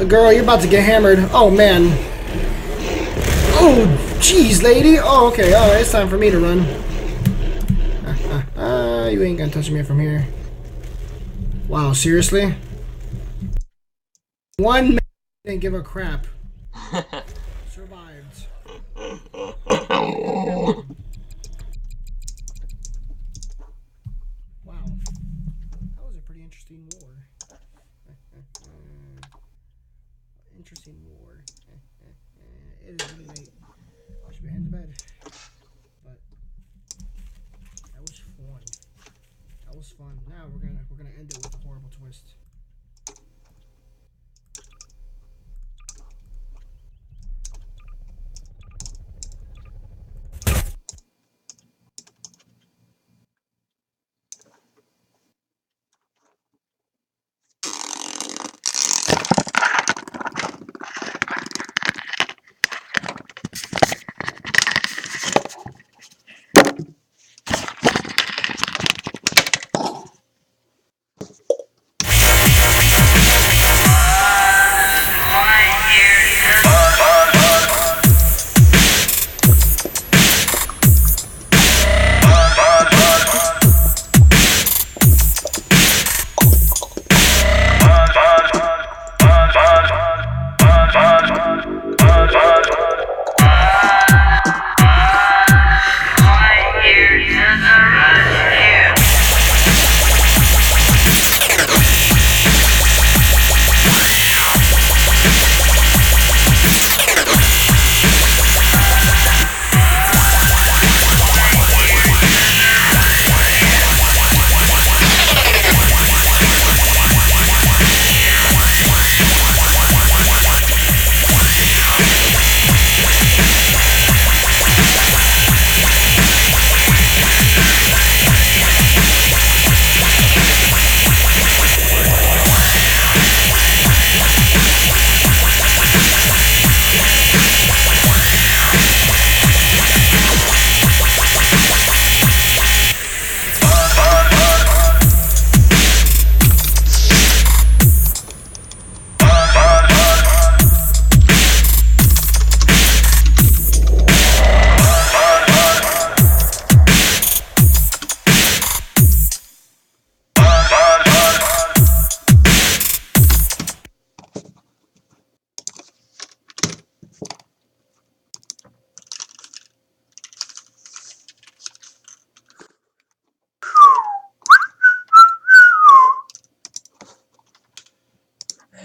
Girl, you're about to get hammered. Oh, man. Oh, jeez, lady. Oh, okay. Oh, it's time for me to run. You ain't gonna touch me from here. Wow, seriously? One man didn't give a crap. Survived. Wow. That was a pretty interesting war. Interesting war. It is really late. I should be heading to bed. But that was fun. That was fun. Now we're gonna end it with a horrible twist.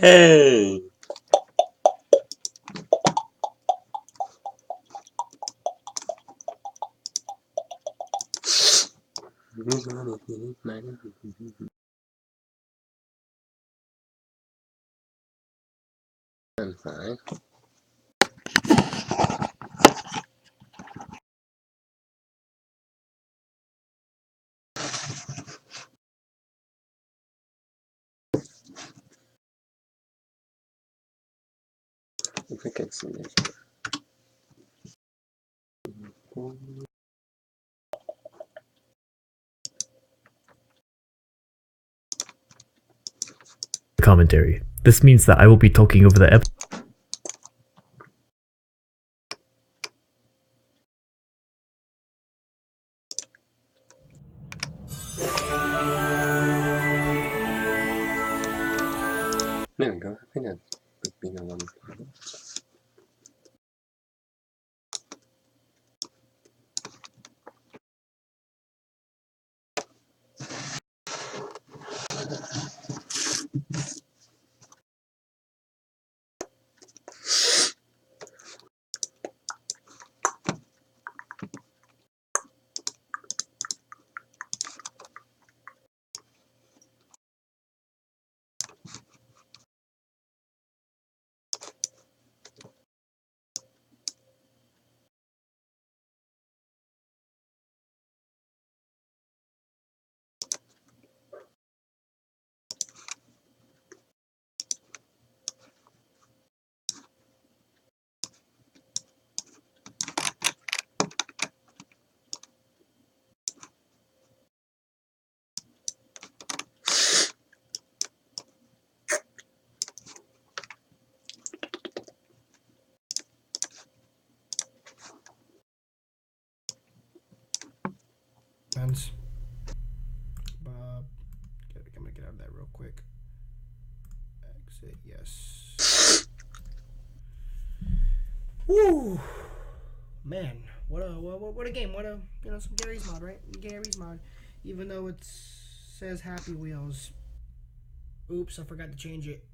Hey! I'm fine. If I can see this. Commentary. This means that I will be talking over the episode. There we go. I think that's being a one. sense. But I'm gonna get out of that real quick. Exit, yes. Woo, man, what a game! What a some Gary's mod, right? Gary's mod, even though it says Happy Wheels. Oops, I forgot to change it.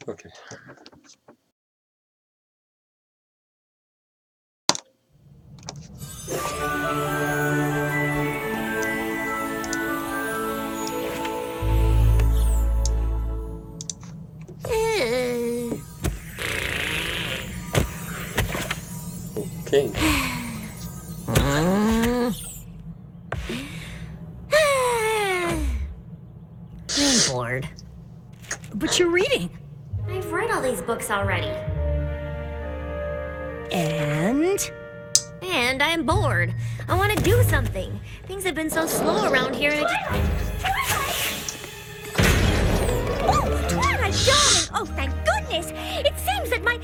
Okay. Okay. I'm bored. But you're reading. I've read all these books already. And? And I'm bored. I want to do something. Things have been so slow around here and Oh, Twilight, darling! Oh, thank goodness! It seems that my...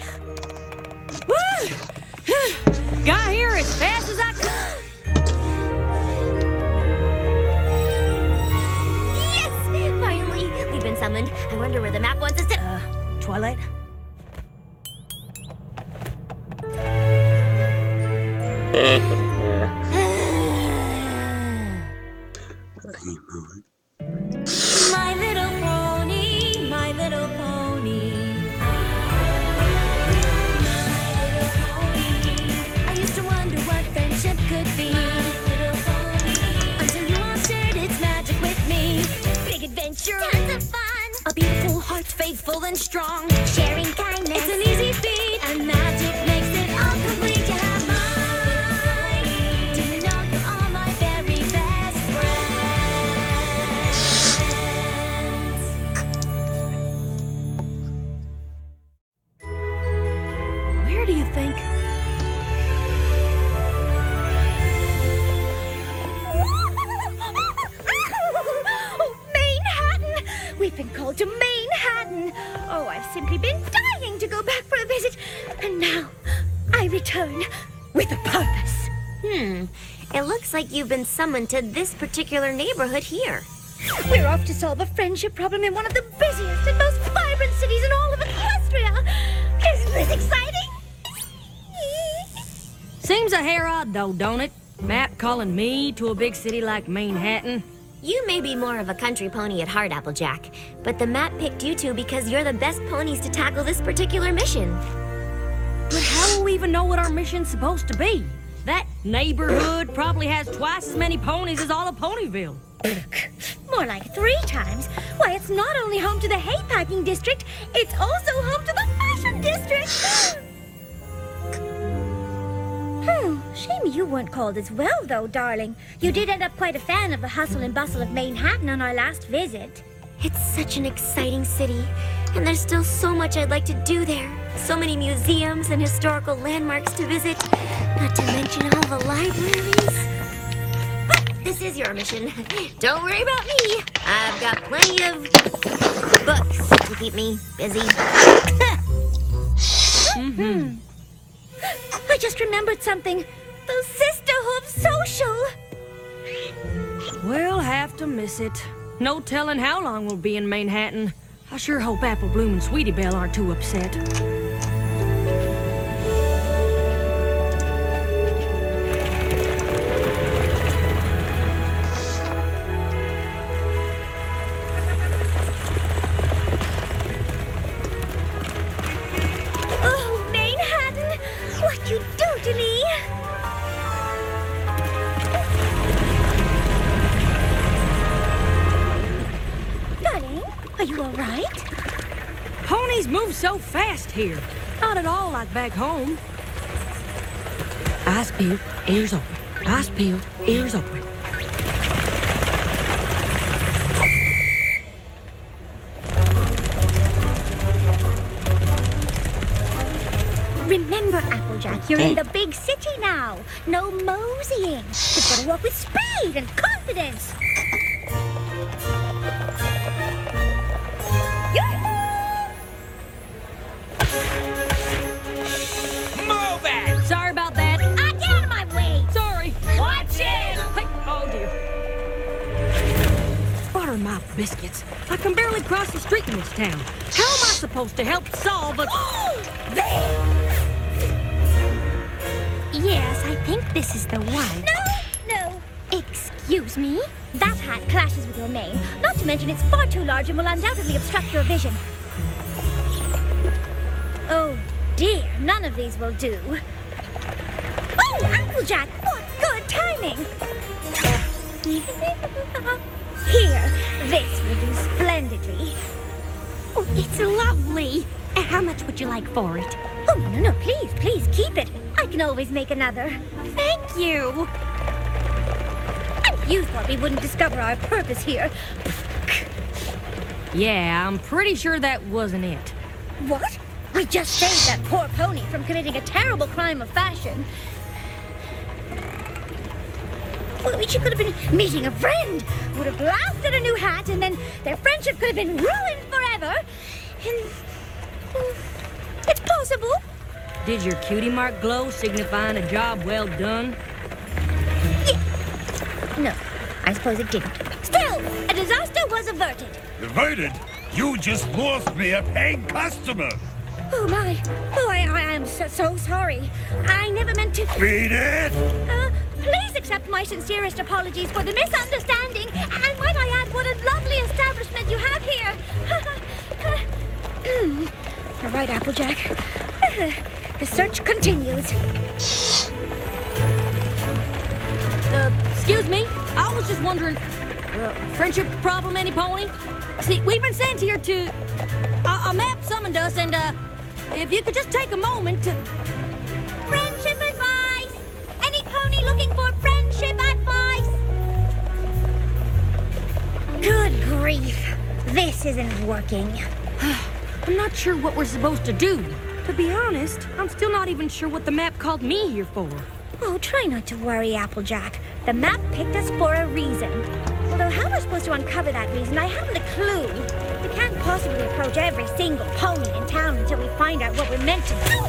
Woo! Got here as fast as I could. Yes! Finally! We've been summoned. I wonder where the map wants us to... Twilight? My little pony, my little pony. I used to wonder what friendship could be. Until you all shared its magic with me. Big adventure, tons of fun. A beautiful heart, faithful and strong. Sharing kindness, it's an easy feat. And magic makes it all complete. You have mine. Do you know you're all my very best friends? Where do you think? Oh, Manhattan! We've been called to Manhattan. Oh, I've simply been dying to go back for a visit. And now, I return with a purpose. It looks like you've been summoned to this particular neighborhood here. We're off to solve a friendship problem in one of the busiest and most vibrant cities in all of Equestria. Isn't this exciting? Seems a hair odd, though, don't it? Map calling me to a big city like Manhattan. You may be more of a country pony at heart, Applejack, but the map picked you two because you're the best ponies to tackle this particular mission. But how will we even know what our mission's supposed to be? That neighborhood probably has twice as many ponies as all of Ponyville. More like 3 times. Why, it's not only home to the hay packing district, it's also home to the fashion district. Shame you weren't called as well, though, darling. You did end up quite a fan of the hustle and bustle of Manhattan on our last visit. It's such an exciting city, and there's still so much I'd like to do there. So many museums and historical landmarks to visit, not to mention all the libraries. But this is your mission. Don't worry about me. I've got plenty of books to keep me busy. I just remembered something. The Sisterhood Social. We'll have to miss it. No telling how long we'll be in Manhattan. I sure hope Apple Bloom and Sweetie Belle aren't too upset. Oh, Manhattan! What you do to me? Darling, are you all right? Ponies move so fast here. Not at all like back home. Eyes peeled, ears open. Eyes peeled, ears open. Remember, Applejack, you're in the big city now. No moseying. You've got to walk with speed and confidence. Yoo-hoo! my biscuits. I can barely cross the street in this town. How am I supposed to help solve a... Yes, I think this is the one. No. Excuse me? That hat clashes with your mane. Not to mention it's far too large and will undoubtedly obstruct your vision. Oh dear, none of these will do. Oh, Applejack, what good timing! Here, this will do splendidly. Oh, it's lovely. How much would you like for it? Oh, no, please, keep it. I can always make another. Thank you. And you thought we wouldn't discover our purpose here. Yeah, I'm pretty sure that wasn't it. What? We just saved that poor pony from committing a terrible crime of fashion. Well, she could have been meeting a friend, would have laughed at a new hat, and then their friendship could have been ruined forever. And it's possible. Did your cutie mark glow, signifying a job well done? Yeah. No, I suppose it didn't. Still, a disaster was averted. Averted? You just lost me a paying customer. Oh, my. Oh, I am so sorry. I never meant to... Beat it! Please accept my sincerest apologies for the misunderstanding. And might I add, what a lovely establishment you have here. All right, Applejack. The search continues. Excuse me? I was just wondering, friendship problem, any pony? See, we've been sent here to... a map summoned us, and, if you could just take a moment to... Friendship advice! Any pony looking for friendship advice? Good grief. This isn't working. I'm not sure what we're supposed to do. To be honest, I'm still not even sure what the map called me here for. Oh, try not to worry, Applejack. The map picked us for a reason. Although how we're supposed to uncover that reason, I haven't a clue. We can't possibly approach every single pony in town until we find out what we're meant to do.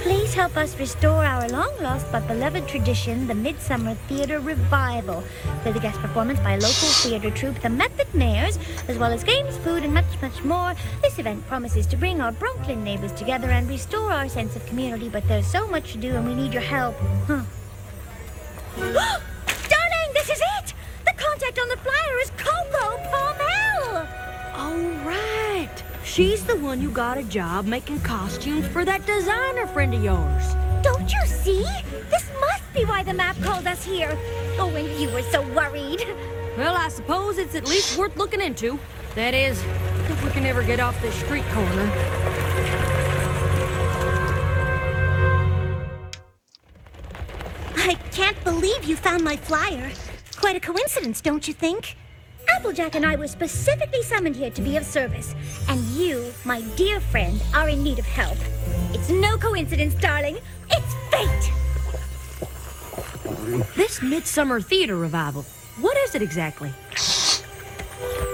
Please help us restore our long-lost but beloved tradition, the Midsummer Theater Revival, with a guest performance by local theater troupe, the Method Mayors, as well as games, food, and much, much more. This event promises to bring our Brooklyn neighbors together and restore our sense of community, but there's so much to do and we need your help. Darling, this is it! The contact on the flyer is Coco Palmel! Oh, right. She's the one who got a job making costumes for that designer friend of yours. Don't you see? This must be why the map called us here. Oh, and you were so worried. Well, I suppose it's at least worth looking into. That is, if we can ever get off this street corner. I can't believe you found my flyer. Quite a coincidence, don't you think? Applejack and I were specifically summoned here to be of service, and you, my dear friend, are in need of help. It's no coincidence, darling. It's fate! This Midsummer Theater Revival, what is it exactly?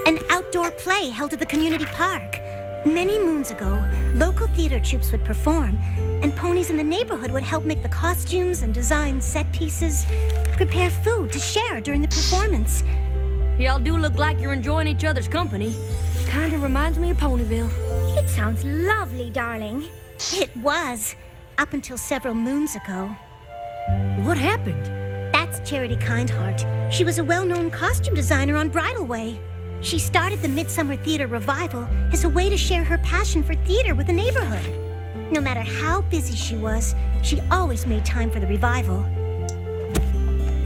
An outdoor play held at the community park. Many moons ago, local theater troupes would perform, and ponies in the neighborhood would help make the costumes and design set pieces, prepare food to share during the performance. Y'all do look like you're enjoying each other's company. Kinda reminds me of Ponyville. It sounds lovely, darling. It was, up until several moons ago. What happened? That's Charity Kindheart. She was a well-known costume designer on Bridleway. She started the Midsummer Theater Revival as a way to share her passion for theater with the neighborhood. No matter how busy she was, she always made time for the revival.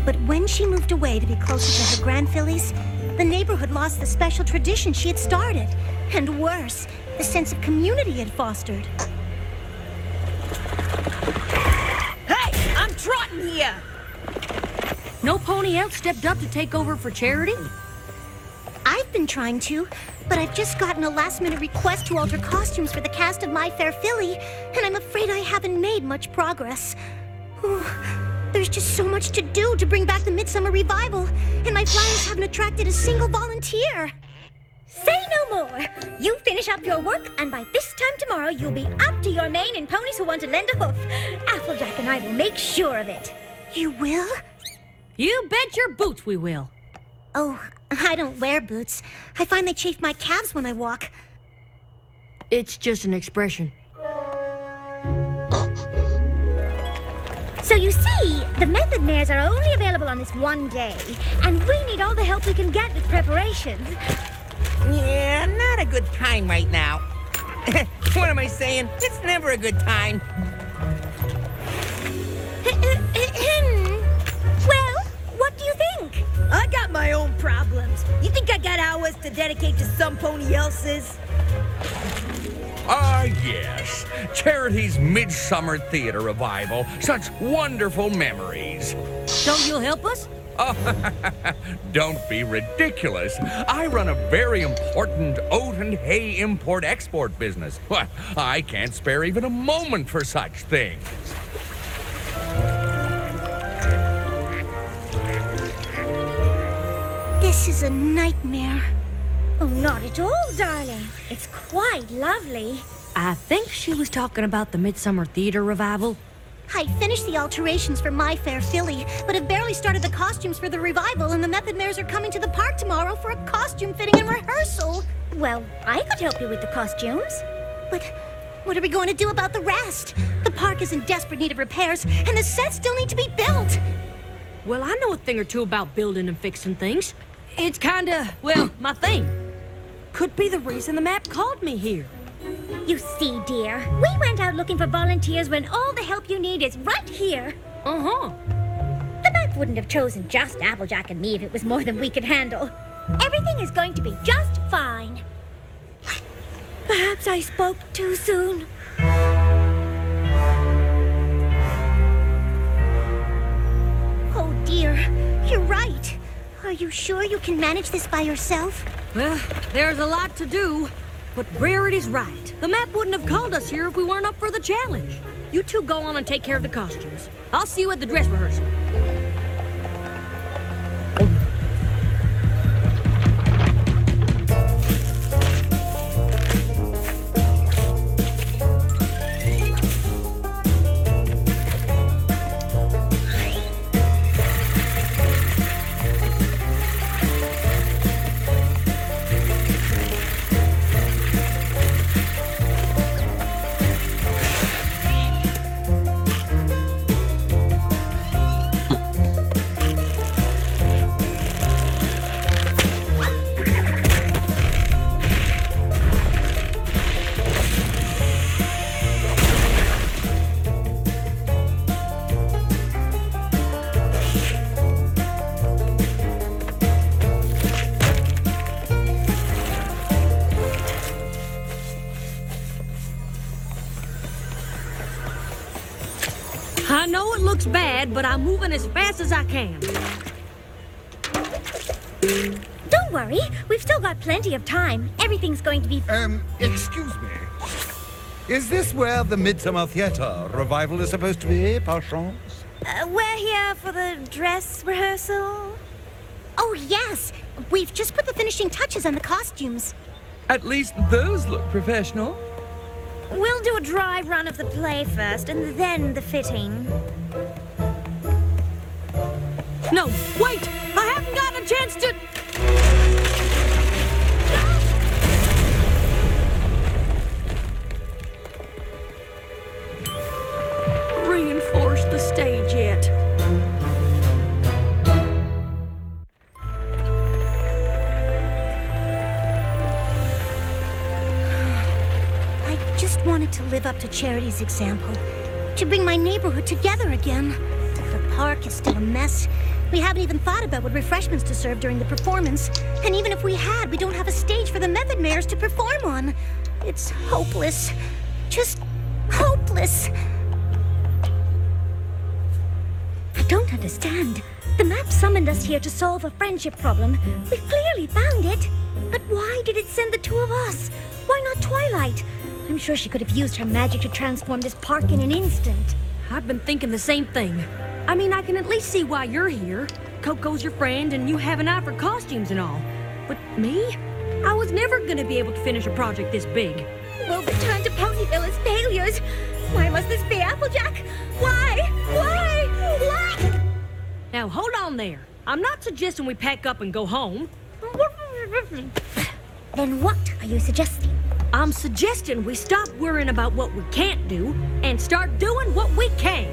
But when she moved away to be closer to her grandfillies, the neighborhood lost the special tradition she had started. And worse, the sense of community it fostered. Hey, I'm trotting here! No pony else stepped up to take over for Charity? I've been trying to, but I've just gotten a last-minute request to alter costumes for the cast of My Fair Filly, and I'm afraid I haven't made much progress. There's just so much to do to bring back the Midsummer Revival, and my flyers haven't attracted a single volunteer. Say no more. You finish up your work, and by this time tomorrow, you'll be up to your mane in ponies who want to lend a hoof. Applejack and I will make sure of it. You will? You bet your boots we will. Oh, I don't wear boots. I find they chafe my calves when I walk. It's just an expression. So you see, the method mares are only available on this one day, and we need all the help we can get with preparations. Yeah, not a good time right now. What am I saying? It's never a good time. Well, what do you think? I got my own problems. You think I got hours to dedicate to some pony else's? Ah, yes. Charity's Midsummer Theater Revival. Such wonderful memories. So you'll help us? Don't be ridiculous. I run a very important oat and hay import-export business. Well, I can't spare even a moment for such things. This is a nightmare. Oh, not at all, darling. It's quite lovely. I think she was talking about the Midsummer Theater Revival. I finished the alterations for My Fair Filly, but have barely started the costumes for the revival, and the method mares are coming to the park tomorrow for a costume fitting and rehearsal. Well, I could help you with the costumes. But what are we going to do about the rest? The park is in desperate need of repairs, and the sets still need to be built. Well, I know a thing or two about building and fixing things. It's kinda, well, my thing. Could be the reason the map called me here. You see, dear, we went out looking for volunteers when all the help you need is right here. Uh-huh. The map wouldn't have chosen just Applejack and me if it was more than we could handle. Everything is going to be just fine. Perhaps I spoke too soon. Oh, dear. You're right. Are you sure you can manage this by yourself? Well, there's a lot to do, but Rarity's right. The map wouldn't have called us here if we weren't up for the challenge. You two go on and take care of the costumes. I'll see you at the dress rehearsal. I know it looks bad, but I'm moving as fast as I can. Don't worry, we've still got plenty of time. Everything's going to be... Excuse me. Is this where the Midsummer Theater Revival is supposed to be, par chance? We're here for the dress rehearsal. Oh, yes. We've just put the finishing touches on the costumes. At least those look professional. We'll do a dry run of the play first, and then the fitting. No, wait! I haven't gotten a chance to... Reinforce the stage yet. I just wanted to live up to Charity's example, to bring my neighborhood together again. The park is still a mess. We haven't even thought about what refreshments to serve during the performance. And even if we had, we don't have a stage for the method mares to perform on. It's hopeless. Just hopeless. I don't understand. The map summoned us here to solve a friendship problem. We've clearly found it. But why did it send the two of us? Why not Twilight? I'm sure she could have used her magic to transform this park in an instant. I've been thinking the same thing. I mean, I can at least see why you're here. Coco's your friend, and you have an eye for costumes and all. But me? I was never gonna be able to finish a project this big. We'll return to Ponyville as failures. Why must this be Applejack? Why? Why? Why? Now, hold on there. I'm not suggesting we pack up and go home. Then what are you suggesting? I'm suggesting we stop worrying about what we can't do and start doing what we can.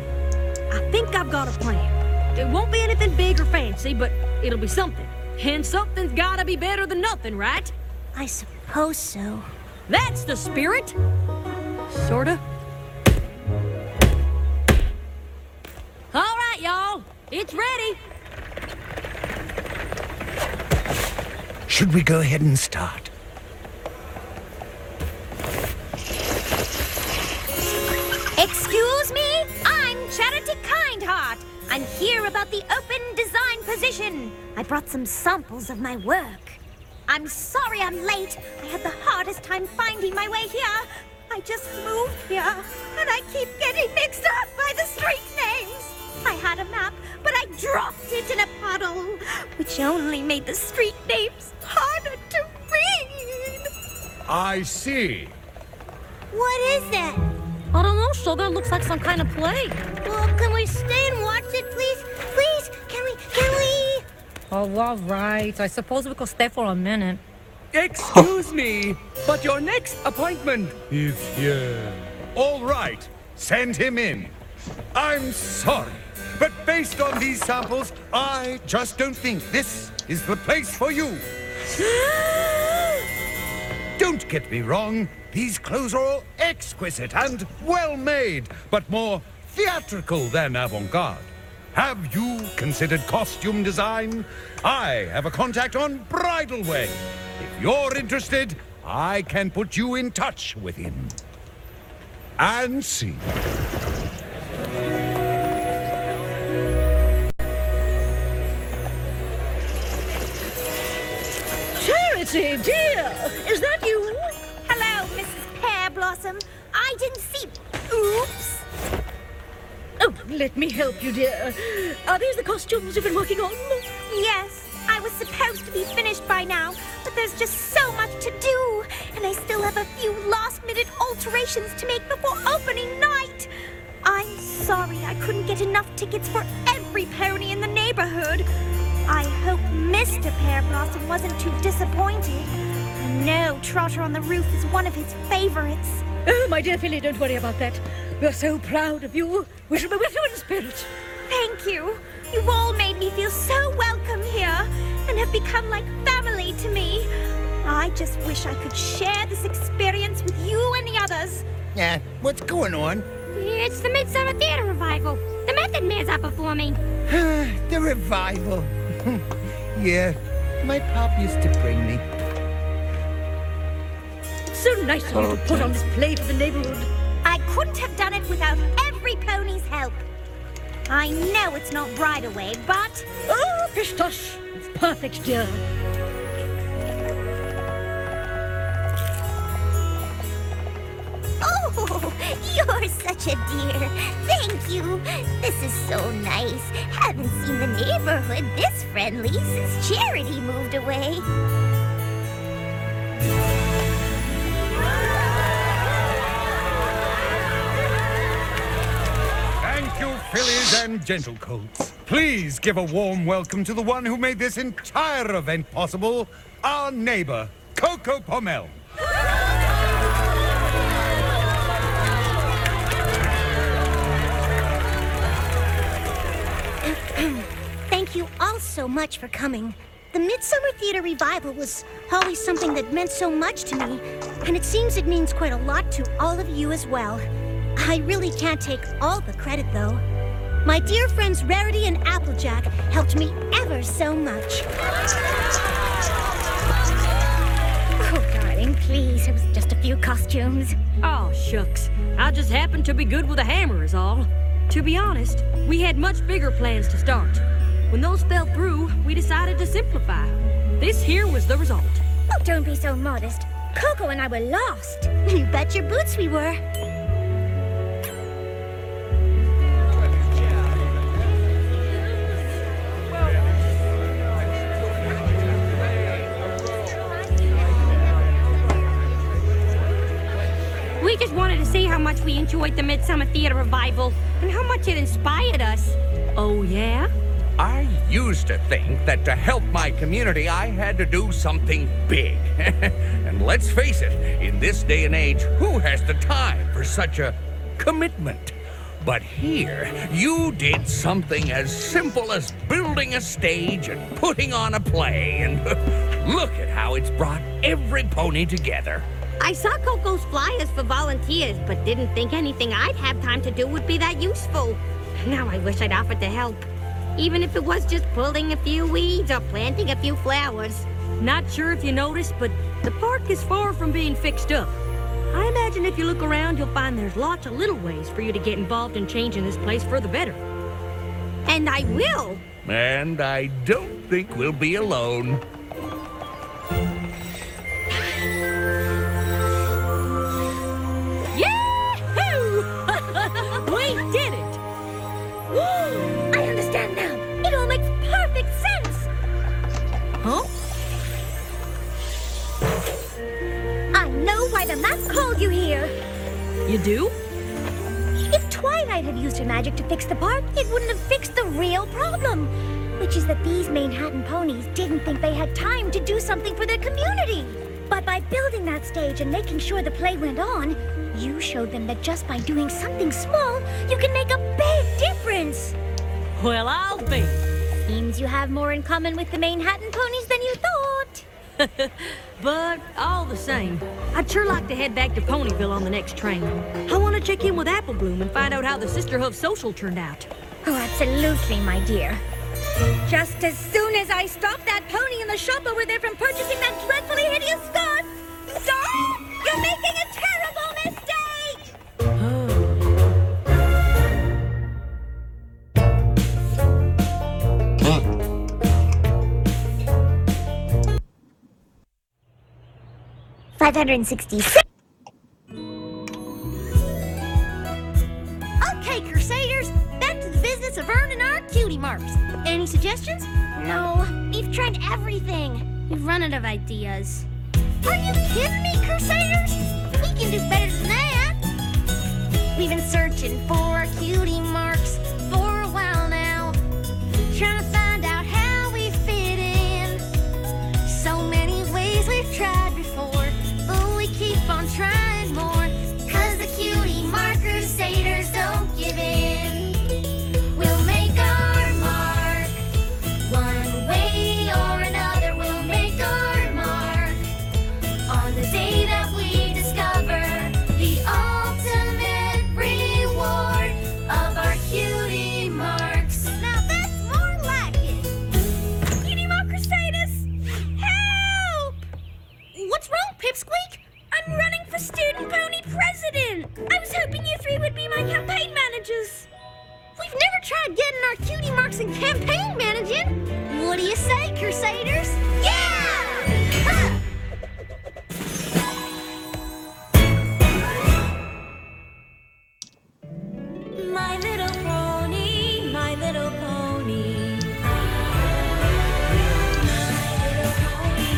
I think I've got a plan. It won't be anything big or fancy, but it'll be something. And something's gotta be better than nothing, right? I suppose so. That's the spirit. Sorta. All right, y'all. It's ready. Should we go ahead and start? Excuse me? I'm Charity Kindheart. I'm here about the open design position. I brought some samples of my work. I'm sorry I'm late. I had the hardest time finding my way here. I just moved here, and I keep getting mixed up by the street names. I had a map, but I dropped it in a puddle, which only made the street names harder to read. I see. What is that? I don't know, so that looks like some kind of play. Well, can we stay and watch it, please? Please, can we? Oh, all right. I suppose we could stay for a minute. Excuse me, but your next appointment Is here. All right, send him in. I'm sorry, but based on these samples, I just don't think this is the place for you. Don't get me wrong, these clothes are all exquisite and well made, but more theatrical than avant-garde. Have you considered costume design? I have a contact on bridal way. If you're interested, I can put you in touch with him. And see. Charity, dear, is that you? Hello, Mrs. Pear Blossom. I didn't see... Oops. Oh, let me help you, dear. Are these the costumes you've been working on? Yes, I was supposed to be finished by now, but there's just so much to do, and I still have a few last-minute alterations to make before opening night. I'm sorry I couldn't get enough tickets for every pony in the neighborhood. I hope Mr. Pear Blossom wasn't too disappointed. I know Trotter on the Roof is one of his favorites. Oh, my dear Philly, don't worry about that. We're so proud of you. We shall be with you in spirit. Thank you. You've all made me feel so welcome here and have become like family to me. I just wish I could share this experience with you and the others. What's going on? It's the Midsummer Theater Revival. The Method Man's out before me. The revival. Yeah, my pop used to bring me. It's so nice of you to put on this play for the neighborhood. I couldn't have done it without every pony's help. I know it's not bridal way, but... Oh, pish tush. It's perfect, dear. Oh, you're such a dear. Thank you. This is so nice. Haven't seen the neighborhood this friendly since Charity moved away. Thank you, fillies and gentlecoats. Please give a warm welcome to the one who made this entire event possible, our neighbor, Coco Pommel. Thank you all so much for coming. The Midsummer Theater Revival was always something that meant so much to me, and it seems it means quite a lot to all of you as well. I really can't take all the credit, though. My dear friends Rarity and Applejack helped me ever so much. Oh, darling, please. It was just a few costumes. Oh, shucks. I just happened to be good with a hammer is all. To be honest, we had much bigger plans to start. When those fell through, we decided to simplify. This here was the result. Oh, don't be so modest. Coco and I were lost. You bet your boots we were. We just wanted to see how much we enjoyed the Midsummer Theater Revival and how much it inspired us. Oh, yeah? I used to think that to help my community, I had to do something big. And let's face it, in this day and age, who has the time for such a commitment? But here, you did something as simple as building a stage and putting on a play, and look at how it's brought every pony together. I saw Coco's flyers for volunteers, but didn't think anything I'd have time to do would be that useful. Now I wish I'd offered to help. Even if it was just pulling a few weeds or planting a few flowers. Not sure if you noticed, but the park is far from being fixed up. I imagine if you look around, you'll find there's lots of little ways for you to get involved in changing this place for the better. And I will! And I don't think we'll be alone. Yahoo! We did it! I understand now. It all makes perfect sense. Huh? I know why the map called you here. You do? If Twilight had used her magic to fix the park, it wouldn't have fixed the real problem, which is that these Manhattan ponies didn't think they had time to do something for their community. But by building that stage and making sure the play went on, you showed them that just by doing something small, you can make a big difference. Well, I'll be. Seems you have more in common with the Manhattan ponies than you thought. But all the same, I'd sure like to head back to Ponyville on the next train. I want to check in with Apple Bloom and find out how the Sisterhood social turned out. Oh, absolutely, my dear. Just as soon as I stop that pony in the shop over there from purchasing that dreadfully hideous scarf. Stop! You're making a terrible mistake! $566. Okay, Crusaders, back to the business of earning our cutie marks. Any suggestions? No, we've tried everything. We've run out of ideas. Are you kidding me, Crusaders? We can do better than that. We've been searching for our cutie marks for a while now, trying to find out how we fit in. So many ways we've tried before, but we keep on trying more, 'cause the cutie mark Crusaders don't give in. We'll make our mark, one way or another. We'll make our mark on the day that we discover the ultimate reward of our cutie marks. Now that's more like it. Cutie mark Crusaders, help! What's wrong, Pipsqueak? I'm running for Student Pony President. I was hoping you three would be my campaign managers. We've never tried getting our cutie marks in campaign managing. What do you say, Crusaders? Yeah! Ha! My little pony, my little pony. My little pony.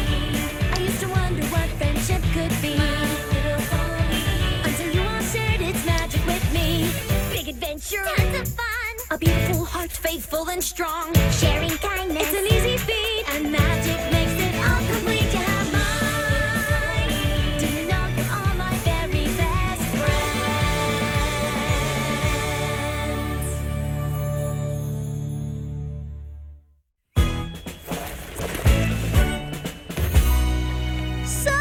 I used to wonder what friendship could be. My little pony. Until you all shared its magic with me. Big adventure. Tons of fun. A beautiful heart, faithful and strong. Sharing kindness. It's an easy feat, and magic makes it all complete. You have mine. Do you know you're all my very best friends. So,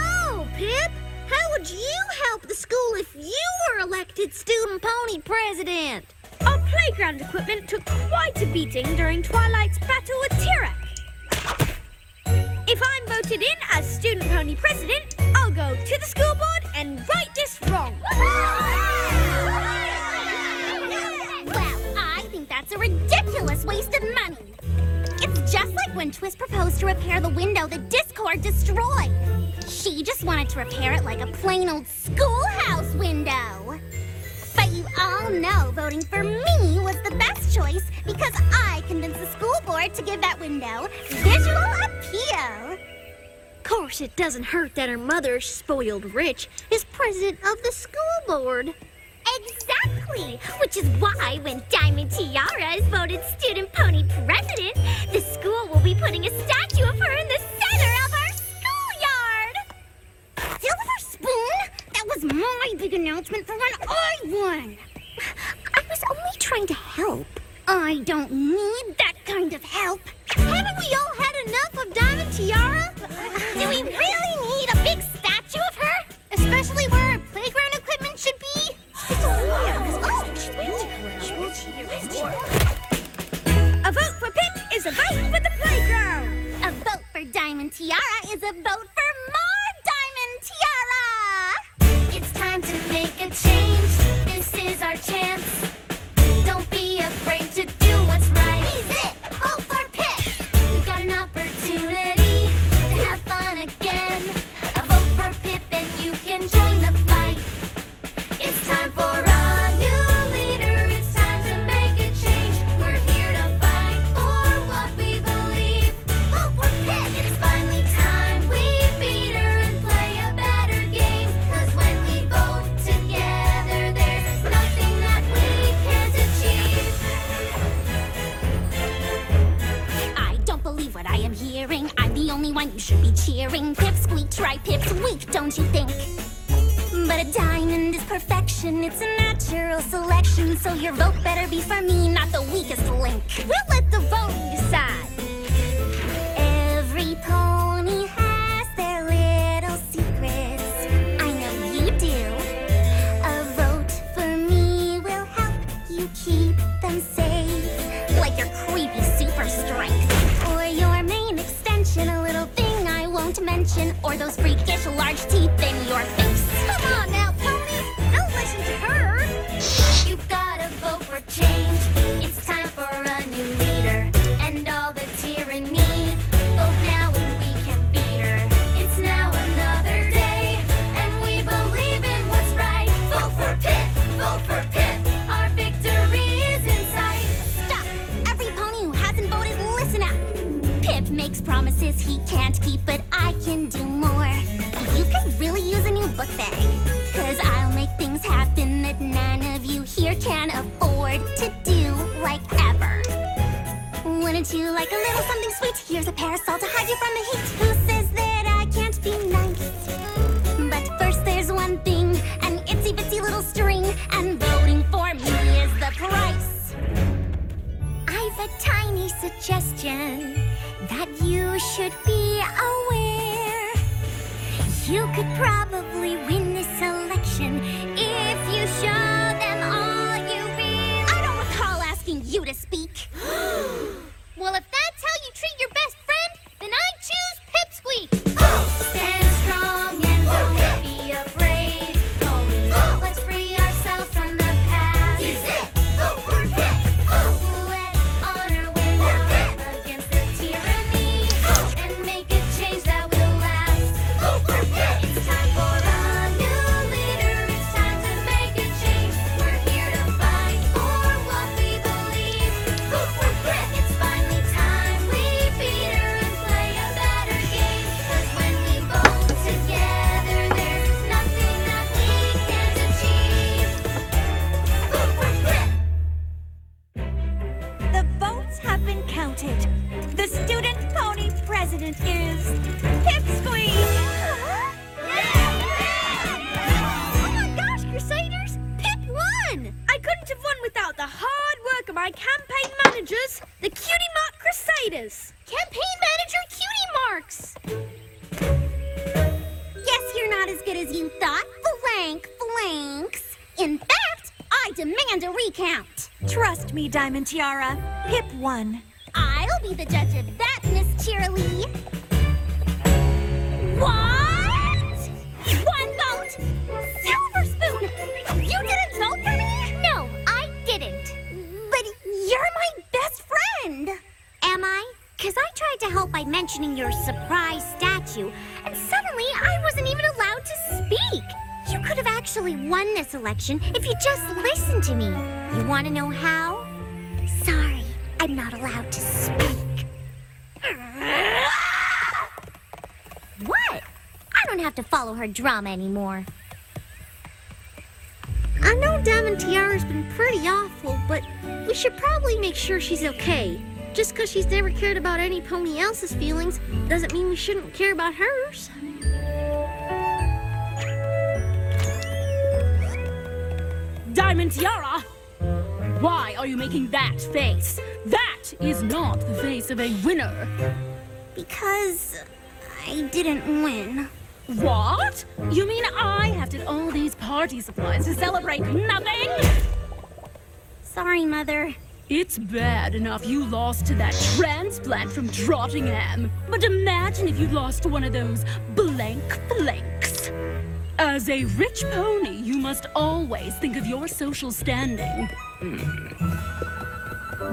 Pip, how would you help the school if you were elected Student Pony President? Our playground equipment took quite a beating during Twilight's battle with T-Rex. If I'm voted in as Student Pony President, I'll go to the school board and right this wrong. Well, I think that's a ridiculous waste of money. It's just like when Twist proposed to repair the window that Discord destroyed. She just wanted to repair it like a plain old schoolhouse window. But you all know voting for me was the best choice because I convinced the school board to give that window visual appeal. Of course, it doesn't hurt that her mother, spoiled rich, is president of the school board. Exactly! Exactly! Which is why when Diamond Tiara is voted Student Pony President, the school will be putting a statue of her in the center of our schoolyard! Silver Spoon? That was my big announcement for when I won! I was only trying to help. I don't need that kind of help. Haven't we all had enough of Diamond Tiara? Do we really need a big statue of her? Especially where our playground equipment should be? A vote for Pip is a vote for the playground. A vote for Diamond Tiara is a vote for more Diamond Tiara! It's time to make a change. This is our chance. Don't be afraid to do what's right. He's it! Vote for Pip! We've got an opportunity to have fun again. A vote for Pip and you can join the fight. It's time for a new leader. It's time to make a change. We're here to fight for what we believe. Vote for Pip! It's finally time we beat her and play a better game. 'Cause when we vote together, there's nothing that we can't achieve. I don't believe what I am hearing. I'm the only one you should be cheering. Pipsqueak, try Pip's weak, don't you think? But a diamond is perfection. It's a natural selection. So your vote better be for me, not the weakest link. We'll let the voting decide. Every pony has their little secrets. I know you do. A vote for me will help you keep them safe. Like your creepy super strength. Or your main extension, a little thing I won't mention. Or those freakish large teeth in your face. Come on now, ponies! Don't listen to her! You've gotta vote for change. It's time for a new leader. And all the tyranny. Vote now and we can beat her. It's now another day. And we believe in what's right. Vote for Pip! Vote for Pip! Our victory is in sight. Stop! Every pony who hasn't voted, listen up! Pip makes promises he can't keep, but I can do more. You could really use a new book bag. 'Cause I'll make things happen that none of you here can afford to do like ever. Wouldn't you like a little something sweet? Here's a parasol to hide you from the heat. Who says that I can't be nice? But first there's one thing, an itsy bitsy little string, and voting for me is the price. I've a tiny suggestion that you should be aware. You could probably win this election if you show them all you really. I don't recall asking you to speak. Well, if that's how you treat your best friend, then I choose Pipsqueak. Stand strong and don't be afraid. Let's free ourselves from the past. Let honor win out against the tyranny and make a change that will last. It's time for a new leader. It's time to make a change. We're here to fight for what we believe. It's finally time we beat her and play a better game. 'Cause when we vote together, there's nothing that we can't achieve. The votes have been counted. The student pony president is Pipsqueak. Oh my gosh, Crusaders! Pip won! I couldn't have won without the hard work of my campaign managers, the Cutie Mark Crusaders. Campaign manager Cutie Marks! Guess you're not as good as you thought. Blanks. In fact, I demand a recount. Trust me, Diamond Tiara. Pip won. I'll be the judge of that, Miss Cheerily. What? One vote! Silver Spoon! You didn't vote for me? No, I didn't. But you're my best friend! Am I? 'Cause I tried to help by mentioning your surprise statue, and suddenly I wasn't even allowed to speak. You could have actually won this election if you just listened to me. You want to know how? Sorry, I'm not allowed to speak. What? I don't have to follow her drama anymore. I know Diamond Tiara's been pretty awful, but we should probably make sure she's okay. Just because she's never cared about any pony else's feelings doesn't mean we shouldn't care about hers. Diamond Tiara! Why are you making that face? That is not the face of a winner. Because I didn't win. What? You mean I have to all these party supplies to celebrate nothing? Sorry, Mother. It's bad enough you lost to that transplant from Trottingham. But imagine if you lost to one of those blank blanks. As a rich pony, you must always think of your social standing.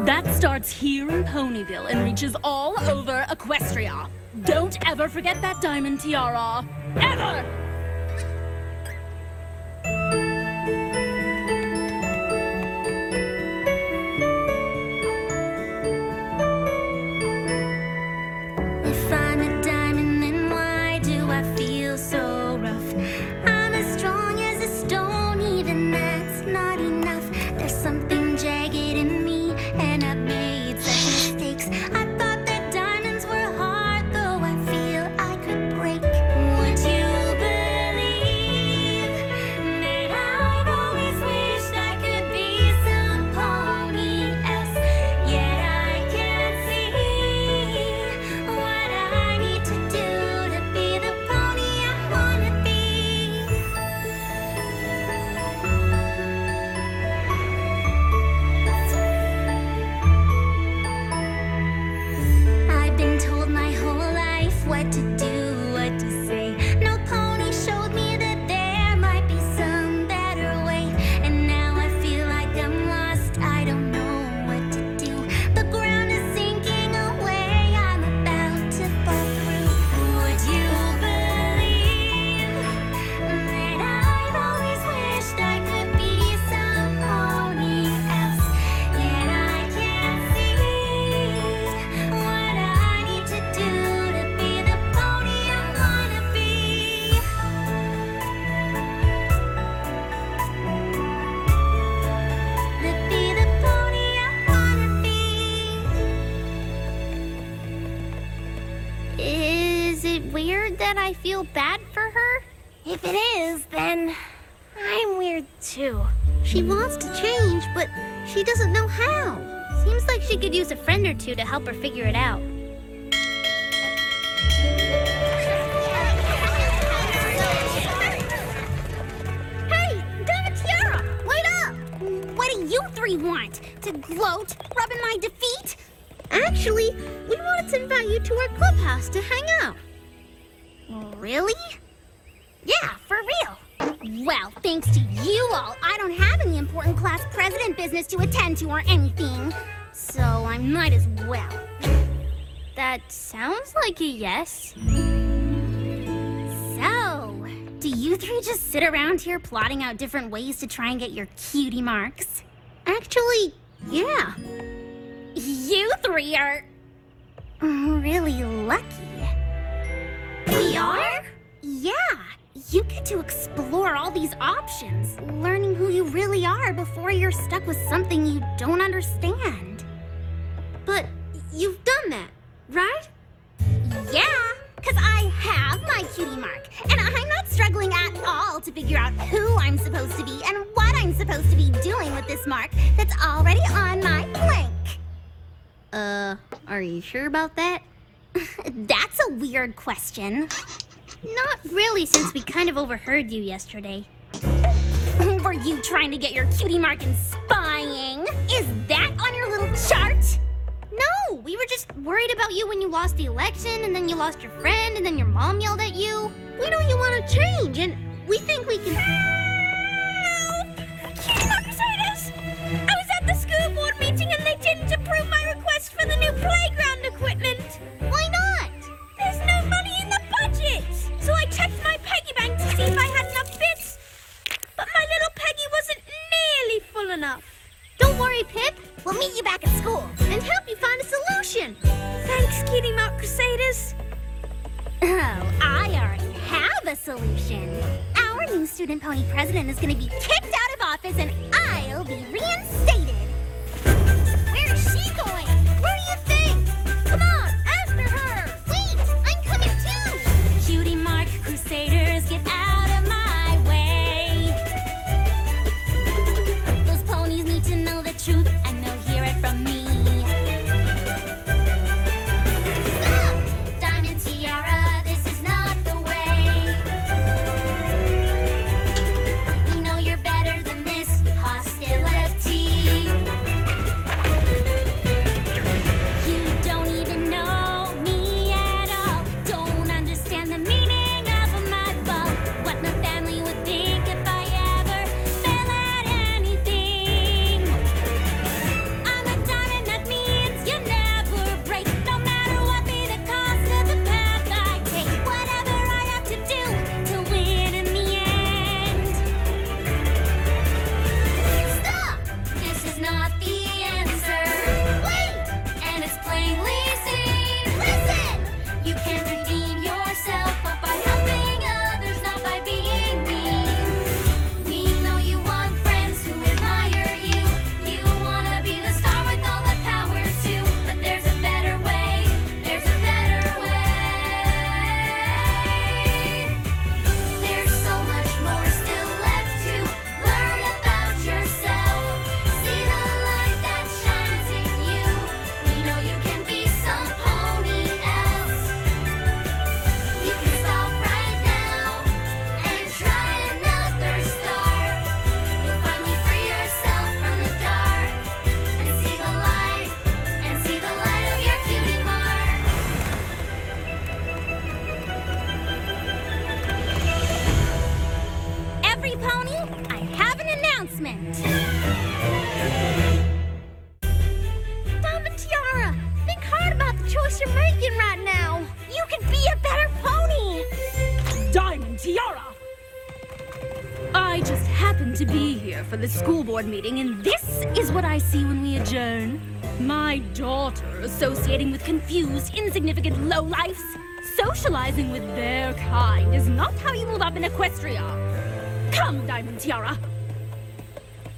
That starts here in Ponyville and reaches all over Equestria. Don't ever forget that, Diamond Tiara. Ever! If I'm a diamond, then why do I feel so rough? I'm as strong as a stone, even that's not enough. There's something jagged in me, and I've made such mistakes. I thought that diamonds were hard, though I feel I could break. Would you believe that I've always wished I could be some pony else? Yet I can't see what I need to do to be the pony I wanna be. I've been told my whole life what to do, what to say. No pony showed me that there might be some better way. And now I feel like I'm lost, I don't know what to do. The ground is sinking away, I'm about to fall through. Would you believe that I've always wished I could be some pony else? Yet I can't see what I need to do to be the pony I wanna be. To be the pony I wanna be. Is it weird that I feel bad for her? If it is, then I'm weird too. She wants to change, but she doesn't know how. Seems like she could use a friend or two to help her figure it out. Hey, Diamond Tiara, wait up! What do you three want? To gloat, rub in my defeat? Actually, we wanted to invite you to our clubhouse to hang out. Really? Yeah, for real. Well, thanks to you all, I don't have any important class president business to attend to or anything. So I might as well. That sounds like a yes. So, do you three just sit around here plotting out different ways to try and get your cutie marks? Actually, yeah. You three are really lucky. We are? Yeah. You get to explore all these options, learning who you really are before you're stuck with something you don't understand. But you've done that, right? Yeah, because I have my cutie mark, and I'm not struggling at all to figure out who I'm supposed to be and what I'm supposed to be doing with this mark that's already on my blank. Are you sure about that? That's a weird question. Not really, since we kind of overheard you yesterday. Were you trying to get your cutie mark in spying? Is that on your little chart? No, we were just worried about you when you lost the election, and then you lost your friend, and then your mom yelled at you. We know you want to change, and we think we can... Help! Cutie mark Crusaders! I was at the school board meeting and they didn't approve my request for the new playground equipment. Why not? There's no money in the budget! So I checked my piggy bank to see if I had enough bits. But my little Peggy wasn't nearly full enough. Don't worry, Pip. We'll meet you back at school and help you find a solution. Thanks, Cutie Mark Crusaders. Oh, I already have a solution. Our new student pony president is going to be kicked out of office and I'll be reinstated. Where is she going? Where do you think? Come on, after her. Wait, I'm coming too. Cutie Mark Crusaders, get out of my way. Those ponies need to know the truth and they'll hear it from me. Stop! Diamond Tiara, this is not the way. We know you're better than this hostility. You don't even know me at all. Don't understand the meaning of my fall. What my family would think if I ever fail at anything. I'm a diamond, that means you never break. No matter what be the cost of the path I take. Whatever I have to do to win in the end. Stop! This is not the answer. Wait! And it's plainly seen. Listen! You can redeem yourself, but by helping others, not by being mean. We know you want friends who admire you. You wanna be the star with all the power too. But there's a better way. There's a better way. There's so much more still left to learn about yourself. See the light that shines in you. We know you can be some pony else. You can stop right now and try another start. You'll finally free yourself from the dark and see the light of your cutie mark. Every pony, I have an announcement. Diamond Tiara, think hard about the choice you're making right now. You can be a better pony. Diamond Tiara! I just happened to be here for the school board meeting, and this is what I see when we adjourn. My daughter associating with confused, insignificant lowlifes. Socializing with their kind is not how you move up in Equestria. Come, Diamond Tiara.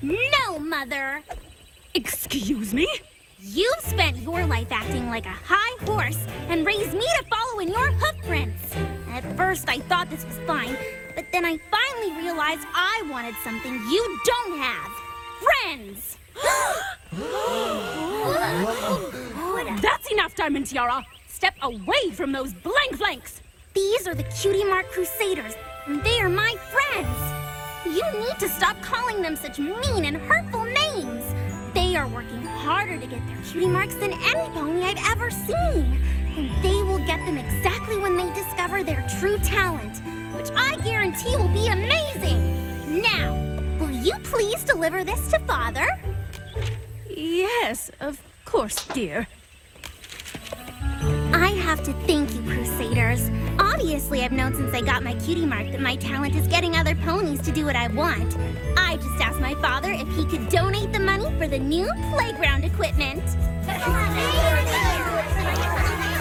No, Mother. Excuse me? You've spent your life acting like a high horse and raised me to follow in your hoofprints. At first, I thought this was fine, but then I finally realized I wanted something you don't have. Friends! That's enough, Diamond Tiara. Step away from those blanks. These are the Cutie Mark Crusaders, and they are my friends. You need to stop calling them such mean and hurtful names. They are working harder to get their cutie marks than any pony I've ever seen. And they will get them exactly when they discover their true talent, which I guarantee will be amazing. Now, will you please deliver this to Father? Yes, of course, dear. I have to thank you, Crusaders. Obviously, I've known since I got my cutie mark that my talent is getting other ponies to do what I want. I just asked my father if he could donate the money for the new playground equipment.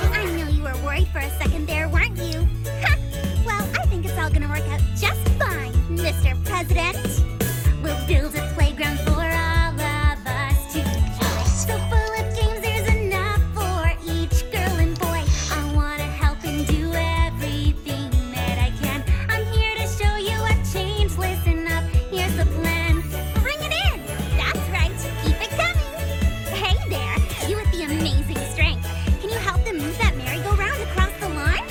I know you were worried for a second there, weren't you? Well, I think it's all gonna work out just fine, Mr. President. We'll build a playground for all of us to enjoy. So full of games, there's enough for each girl and boy. I wanna help and do everything that I can. I'm here to show you a change. Listen up, here's the plan. Bring it in. That's right. Keep it coming. Hey there, you with the amazing strength. Can you help them move that merry-go-round across the lawn?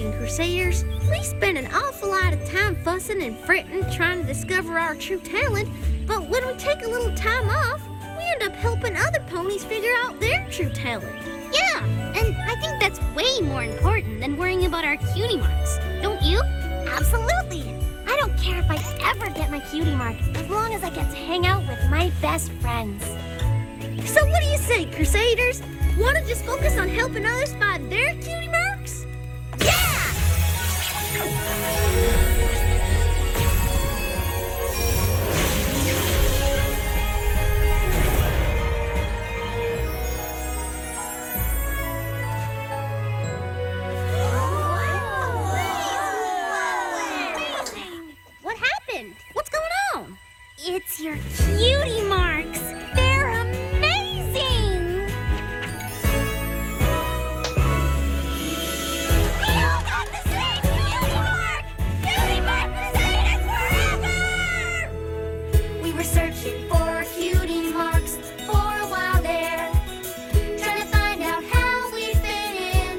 thinking, Crusaders. We spend an awful lot of time fussing and fretting trying to discover our true talent, but when we take a little time off, we end up helping other ponies figure out their true talent. Yeah, and I think that's way more important than worrying about our cutie marks. Don't you? Absolutely. I don't care if I ever get my cutie mark, as long as I get to hang out with my best friends. So what do you say, Crusaders? Want to just focus on helping others find their cutie marks? What happened? What's going on? It's your cutie marks. They're amazing. We all got the same cutie mark. Cutie mark Crusaders forever. We were searching for cutie marks for a while there, trying to find out how we fit in.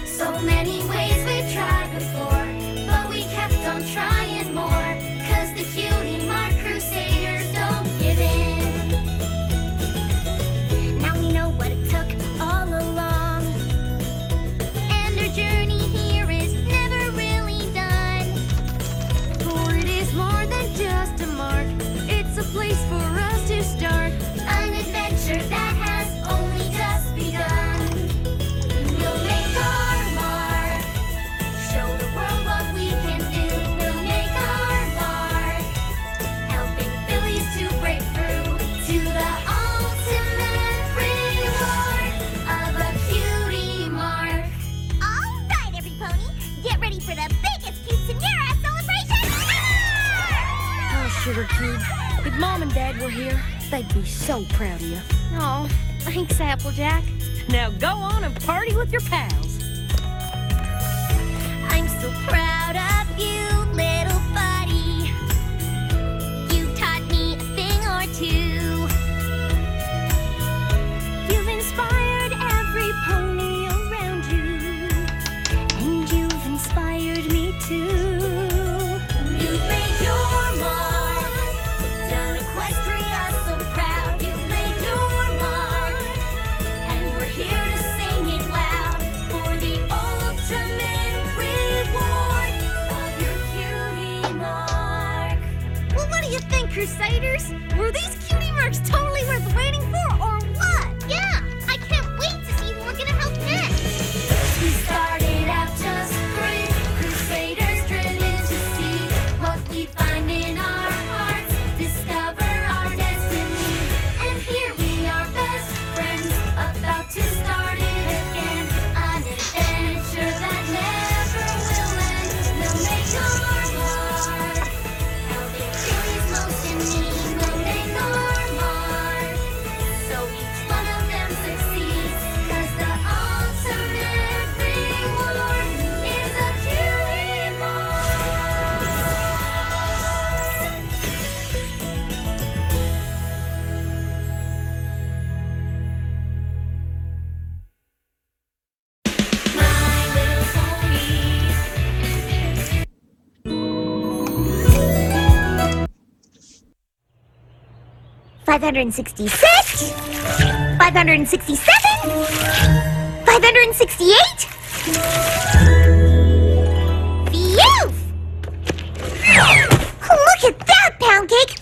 So many ways we tried before, but we kept on trying more, 'cause the cutie mark Crusaders don't give in. Now we know what it took all along, and our journey here is never really done. For it is more than just a mark. It's a place for us to start. An adventure that has only just begun. We'll make our mark, show the world what we can do. We'll make our mark, helping Phillies to break through to the ultimate reward of a cutie mark. All right, every pony, get ready for the biggest quinceanera celebration ever! Oh, Sugar Cube, if Mom and Dad were here, they'd be so proud of you. Oh, thanks, Applejack. Now go on and party with your pals. I'm so proud of you, little buddy. You taught me a thing or two. You've inspired every pony around you, and you've inspired me too. You've made your mark, done Equestria so proud. You've made your mark, and we're here to sing it loud for the ultimate reward of your cutie mark. Well, what do you think, Crusaders? Were these cutie marks totally worth waiting for, or what? Yeah, I can't wait to see who we're gonna help next. We started out just three Crusaders driven to see what we find in our hearts, discover our destiny. And here we are, best friends, about to start it again. An adventure that never will end. We'll make our mark, helping Phillies most in need. We'll make our mark, so each one of them succeeds. 'Cause the ultimate reward is a cutie mark. My little pony. 566, 567, 568. Phew! Look at that, Pound Cake!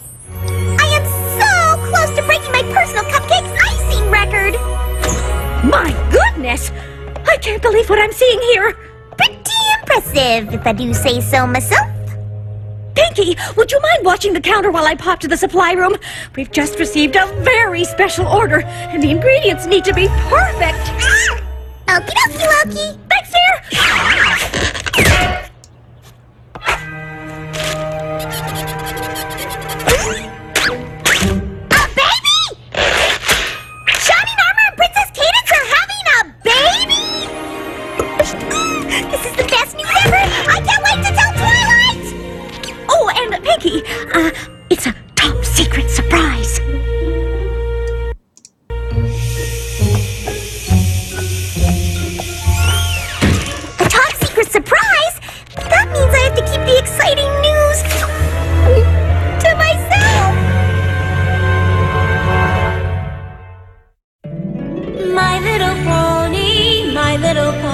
I am so close to breaking my personal cupcake icing record! My goodness! I can't believe what I'm seeing here. Pretty impressive, if I do say so myself. Pinky, would you mind watching the counter while I pop to the supply room? We've just received a very special order, and the ingredients need to be perfect. Okie dokie, Loki. Thanks, dear. A baby? Shining Armor and Princess Cadence are having a baby? This is the best news ever! I can't wait to tell Twilight! Oh, and Pinky, it's a top secret surprise. A top secret little pony, My Little Pony.